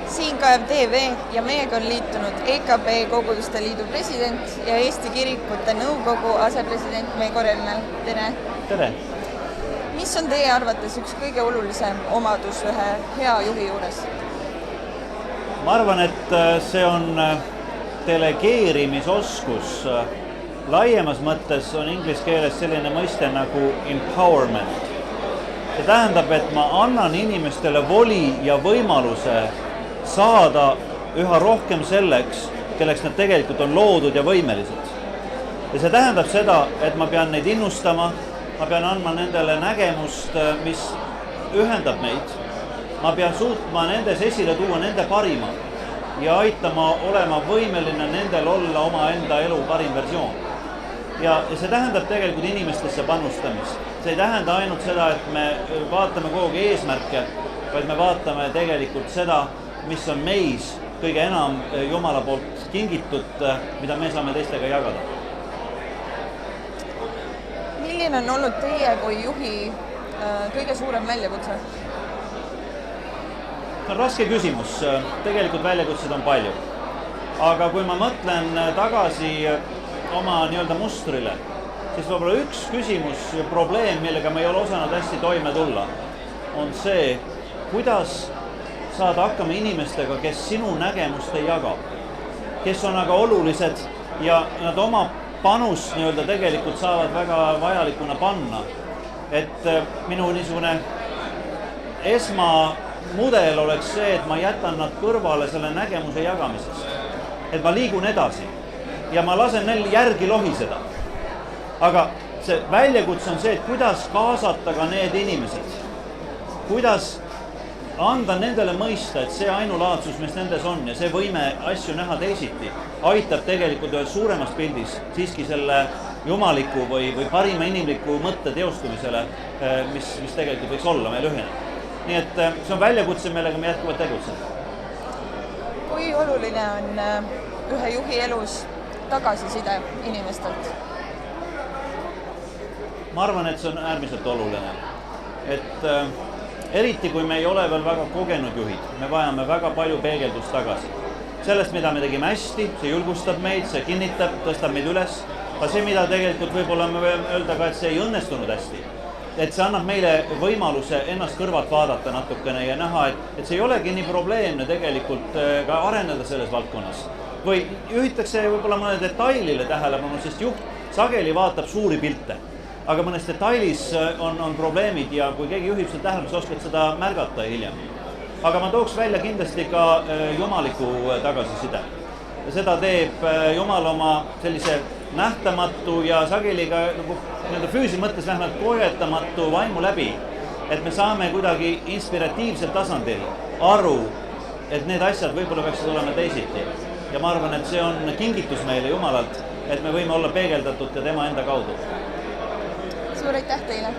Siinkaev TV ja meiega on liitunud EKP Koguduste Liidu president ja Eesti Kirikute Nõukogu asepresident Meigo Remmel. Tere! Tere! Mis on teie arvates üks kõige olulisem omadus ühe hea juhi juures? Ma arvan, et see on delegeerimisoskus. Laiemas mõttes on inglise keeles selline mõiste nagu empowerment. See tähendab, et ma annan inimestele voli ja võimaluse saada üha rohkem selleks, kelleks nad tegelikult on loodud ja võimelised. Ja see tähendab seda, et ma pean neid innustama, ma pean andma nendele nägemust, mis ühendab meid. Ma pean suutma nendes esile tuua nende parima ja aitama olema võimeline nendel olla oma enda elu parim versioon. Ja see tähendab tegelikult inimestesse panustamist. See ei tähenda ainult seda, et me vaatame kogu eesmärke, vaid me vaatame tegelikult seda, mis on meis kõige enam Jumala poolt kingitud, mida me saame teistega jagada. Milline on olnud teie kui juhi kõige suurem väljakutse? See on raske küsimus. Tegelikult väljakutsed on palju. Aga kui ma mõtlen tagasi oma nii-öelda mustrile, siis võib-olla üks küsimus ja probleem, millega me ei ole osanud hästi toime tulla, on see, kuidas saada hakkama inimestega, kes sinu nägemust ei jaga, kes on aga olulised ja nad oma panust nii-öelda tegelikult saavad väga vajalikuna panna. Et minu niisugune esmamudel oleks see, et ma jätan nad kõrvale selle nägemuse jagamisest. Et ma liigun edasi ja ma lasen neil järgi lohiseda. Aga see väljakutse on see, et kuidas kaasata ka need inimesed. Kuidas anda nendele mõista, et see ainulaadsus, mis nendes on ja see võime asju näha teisiti, aitab tegelikult ühes suuremas pildis siiski selle jumaliku või parima inimliku mõtte teostumisele, mis tegelikult võiks olla meil ühine. Nii et see on väljakutse, millega me jätkuvalt tegutseme. Kui oluline on ühe juhi elus tagasiside inimestelt? Ma arvan, et see on äärmiselt oluline. Et eriti, kui me ei ole veel väga kogenud juhid, me vajame väga palju peegeldust tagasi. Sellest, mida me tegime hästi, see julgustab meid, see kinnitab, tõstab meid üles. Aga see, mida tegelikult võib-olla me võime öelda ka, et see ei õnnestunud hästi. Et see annab meile võimaluse ennast kõrvalt vaadata natukene ja näha, et see ei olegi nii probleemne tegelikult ka areneda selles valdkonnas. Või juhitakse võib-olla mõne detailile tähelepanu, sest juht sageli vaatab suuri pilte. Aga mõnes detailis on probleemid ja kui keegi juhib seda tähelepanu, sa oskad seda märgata hiljem. Aga ma tooks välja kindlasti ka jumaliku tagasiside. Seda teeb Jumal oma sellise nähtamatu ja sageli ka füüsilise mõttes vähemalt koetamatu vaimu läbi. Et me saame kuidagi inspiratiivsel tasandil aru, et need asjad võib-olla peaksid olema teisiti. Ja ma arvan, et see on kingitus meile Jumalalt, et me võime olla peegeldatud ka tema enda kaudu. Suur aitäh teile!